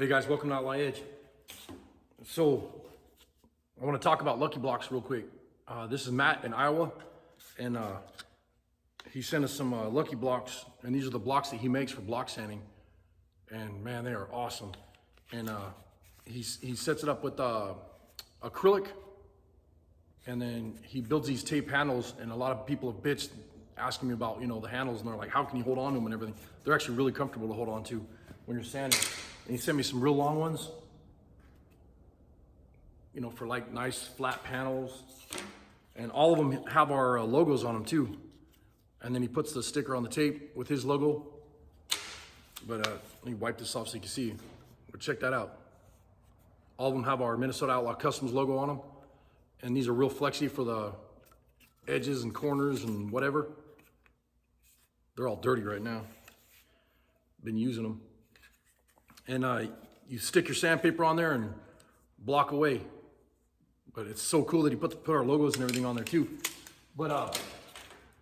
Hey guys, welcome to Outlaw Edge. So I want to talk about Lucky Blocks real quick. This is Matt in Iowa, and he sent us some Lucky Blocks, and these are the blocks that he makes for block sanding. And man, they are awesome. And he sets it up with acrylic, and then he builds these tape handles. And a lot of people have bitched asking me about, the handles, and they're like, how can you hold on to them and everything? They're actually really comfortable to hold on to when you're sanding. And he sent me some real long ones, for like nice flat panels. And all of them have our logos on them too. And then he puts the sticker on the tape with his logo. But let me wipe this off so you can see. But check that out. All of them have our Minnesota Outlaw Customs logo on them. And these are real flexy for the edges and corners and whatever. They're all dirty right now. Been using them. And you stick your sandpaper on there and block away. But it's so cool that he put our logos and everything on there too. But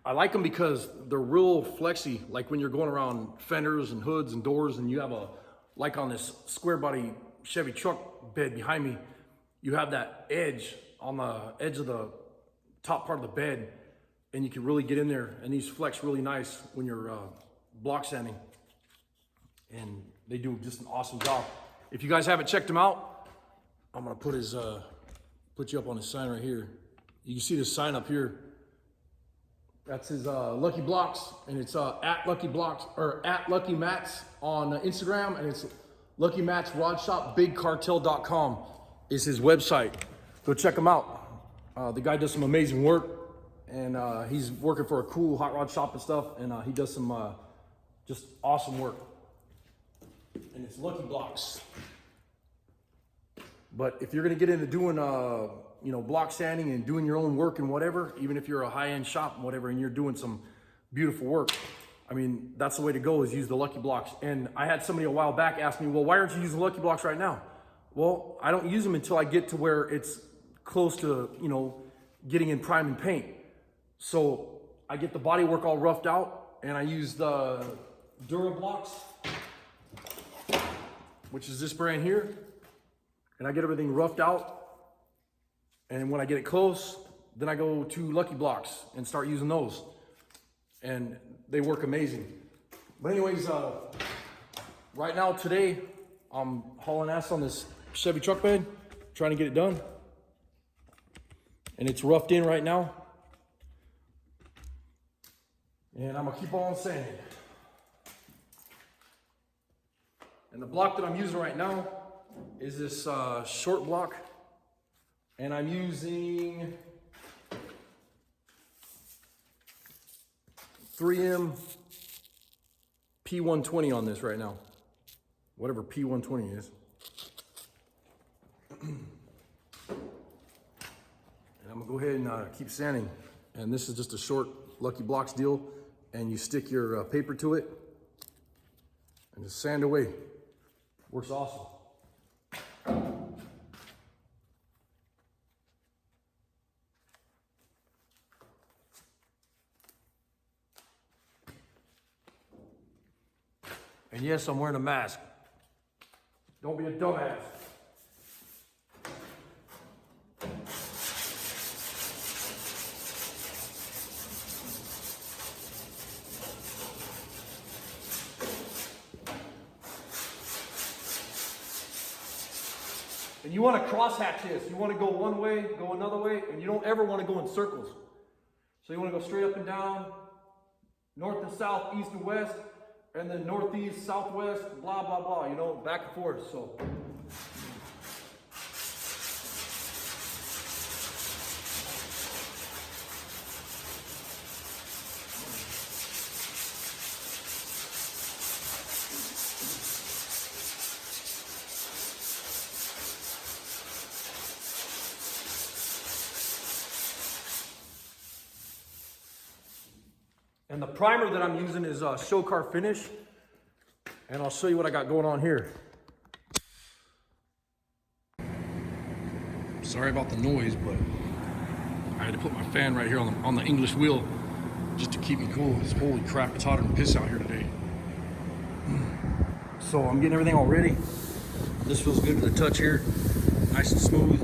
I like them because they're real flexy. Like when you're going around fenders and hoods and doors, and you have like on this Squarebody Chevy truck bed behind me, you have that edge on the edge of the top part of the bed, and you can really get in there. And these flex really nice when you're block sanding. And they do just an awesome job. If you guys haven't checked him out, I'm gonna put you up on his sign right here. You can see this sign up here. That's his Lucky Blocks, and it's at Lucky Blocks or at Lucky Mats on Instagram, and it's Lucky Mats Rod Shop BigCartel.com is his website. Go check him out. The guy does some amazing work, and he's working for a cool hot rod shop and stuff, and he does some just awesome work. And it's Lucky Blocks. But if you're gonna get into doing block sanding and doing your own work and whatever, even if you're a high-end shop and whatever, and you're doing some beautiful work, I mean, that's the way to go, is use the Lucky Blocks. And I had somebody a while back ask me, well, why aren't you using Lucky Blocks right now? Well, I don't use them until I get to where it's close to, getting in prime and paint. So I get the body work all roughed out, and I use the Dura Blocks, which is this brand here. And I get everything roughed out. And when I get it close, then I go to Lucky Blocks and start using those. And they work amazing. But anyways, right now, today, I'm hauling ass on this Chevy truck bed, trying to get it done. And it's roughed in right now. And I'm gonna keep on sanding. And the block that I'm using right now is this short block. And I'm using 3M P120 on this right now. Whatever P120 is. And I'm gonna go ahead and keep sanding. And this is just a short Lucky Blocks deal. And you stick your paper to it and just sand away. Works awesome. And yes, I'm wearing a mask. Don't be a dumbass. And you want to cross-hatch this. You want to go one way, go another way, and you don't ever want to go in circles. So you want to go straight up and down, north and south, east and west, and then northeast, southwest, blah, blah, blah, back and forth, so. And the primer that I'm using is Show Car Finish. And I'll show you what I got going on here. Sorry about the noise, but I had to put my fan right here on the English wheel just to keep me cool. Because holy crap, it's hotter than piss out here today. So I'm getting everything all ready. This feels good to the touch here, nice and smooth.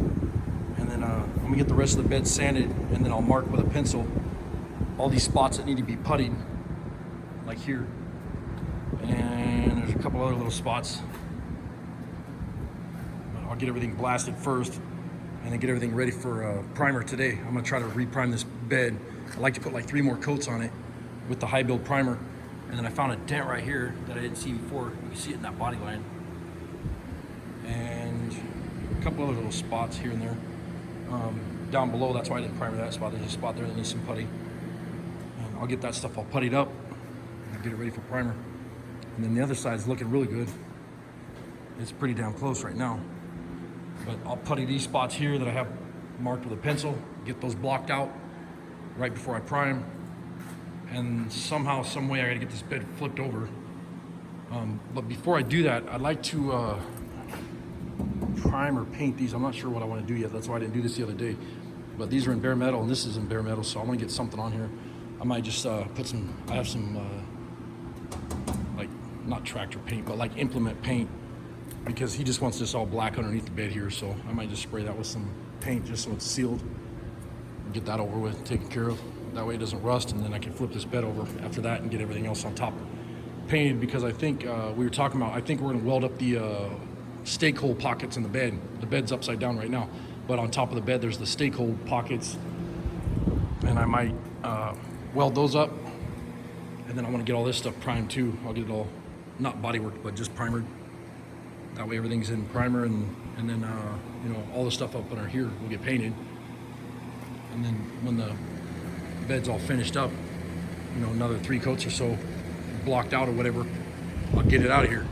And then I'm gonna get the rest of the bed sanded, and then I'll mark with a pencil all these spots that need to be puttied, like here. And there's a couple other little spots. But I'll get everything blasted first, and then get everything ready for primer today. I'm gonna try to reprime this bed. I like to put like 3 more coats on it with the high build primer. And then I found a dent right here that I didn't see before. You can see it in that body line. And a couple other little spots here and there. Down below, that's why I didn't primer that spot. There's a spot there that needs some putty. And I'll get that stuff all puttied up and get it ready for primer. And then the other side's looking really good. It's pretty damn close right now. But I'll putty these spots here that I have marked with a pencil, get those blocked out right before I prime. And somehow, some way, I gotta get this bed flipped over. But before I do that, I'd like to prime or paint these. I'm not sure what I want to do yet. That's why I didn't do this the other day. But these are in bare metal, and this is in bare metal, so I want to get something on here. I might just put some, I have some, like, not tractor paint, but like implement paint, because he just wants this all black underneath the bed here, so I might just spray that with some paint just so it's sealed. Get that over with, taken care of. That way it doesn't rust, and then I can flip this bed over after that and get everything else on top painted, because I think we were talking about, I think we're gonna weld up the stake hole pockets in the bed. The bed's upside down right now, but on top of the bed there's the stake hole pockets, and I might weld those up, and then I want to get all this stuff primed too. I'll get it all, not bodywork, but just primered. That way everything's in primer, and then you know, all the stuff up under here will get painted, and then when the bed's all finished up, you know, another 3 coats or so blocked out or whatever, I'll get it out of here.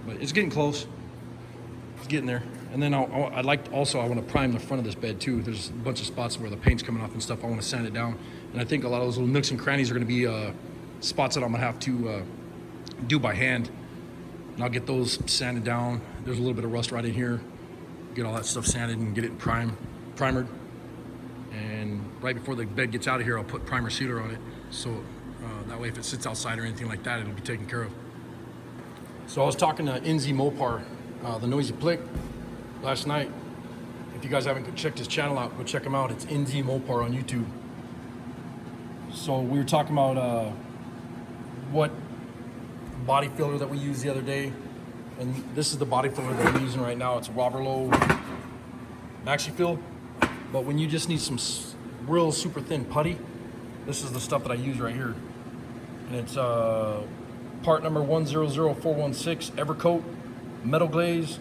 But it's getting close. It's getting there. And then I'd like to, also I want to prime the front of this bed too. There's a bunch of spots where the paint's coming off and stuff. I want to sand it down. And I think a lot of those little nooks and crannies are going to be spots that I'm going to have to do by hand. And I'll get those sanded down. There's a little bit of rust right in here. Get all that stuff sanded and get it primered. And right before the bed gets out of here, I'll put primer sealer on it. So that way if it sits outside or anything like that, it'll be taken care of. So I was talking to NZ Mopar, the Noisy Plick, last night. If you guys haven't checked his channel out, go check him out. It's NZ Mopar on YouTube. So we were talking about what body filler that we used the other day. And this is the body filler that I'm using right now. It's Roberlow Maxi Fill. But when you just need some real super thin putty, this is the stuff that I use right here. And it's part number 100416, Evercoat, metal glaze.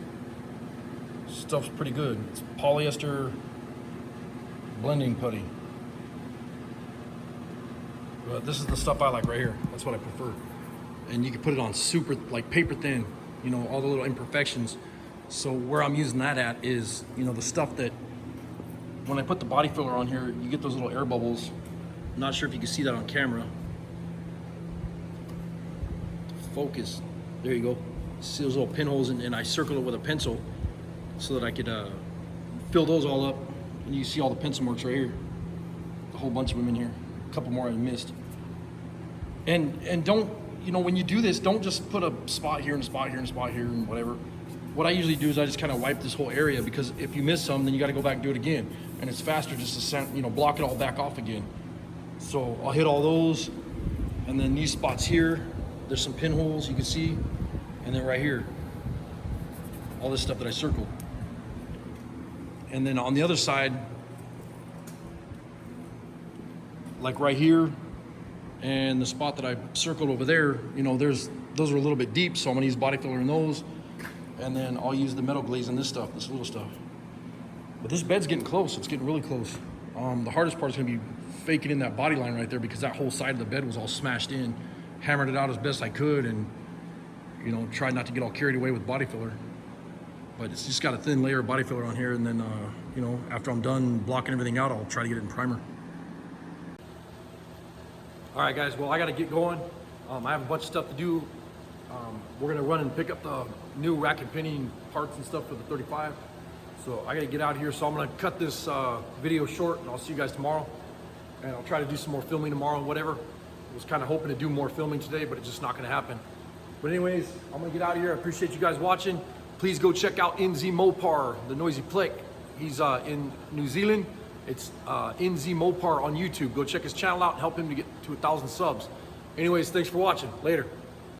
Stuff's pretty good. It's polyester blending putty. But this is the stuff I like right here. That's what I prefer. And you can put it on super, like paper thin, you know, all the little imperfections. So where I'm using that at is, you know, the stuff that, when I put the body filler on here, you get those little air bubbles. I'm not sure if you can see that on camera. Focus, there you go. See those little pinholes, and I circle it with a pencil so that I could fill those all up. And you see all the pencil marks right here. A whole bunch of them in here. A couple more I missed. And don't, you know, when you do this, don't just put a spot here and a spot here and a spot here and whatever. What I usually do is I just kind of wipe this whole area, because if you miss some, then you got to go back and do it again. And it's faster just to send, you know, block it all back off again. So I'll hit all those, and then these spots here, there's some pinholes you can see, and then right here, all this stuff that I circled. And then on the other side, like right here, and the spot that I circled over there, you know, those are a little bit deep, so I'm gonna use body filler in those, and then I'll use the metal glaze in this stuff, this little stuff. But this bed's getting close. It's getting really close. The hardest part is gonna be faking in that body line right there, because that whole side of the bed was all smashed in. Hammered it out as best I could, and, you know, tried not to get all carried away with body filler. But it's just got a thin layer of body filler on here, and then, you know, after I'm done blocking everything out, I'll try to get it in primer. All right, guys, well, I gotta get going. I have a bunch of stuff to do. We're gonna run and pick up the new rack and pinning parts and stuff for the 35. So I gotta get out of here. So I'm gonna cut this video short, and I'll see you guys tomorrow. And I'll try to do some more filming tomorrow and whatever. I was kind of hoping to do more filming today, but it's just not gonna happen. But anyways, I'm gonna get out of here. I appreciate you guys watching. Please go check out NZ Mopar, the Noisy Plick. He's in New Zealand. It's NZ Mopar on YouTube. Go check his channel out and help him to get to 1,000 subs. Anyways, thanks for watching. Later.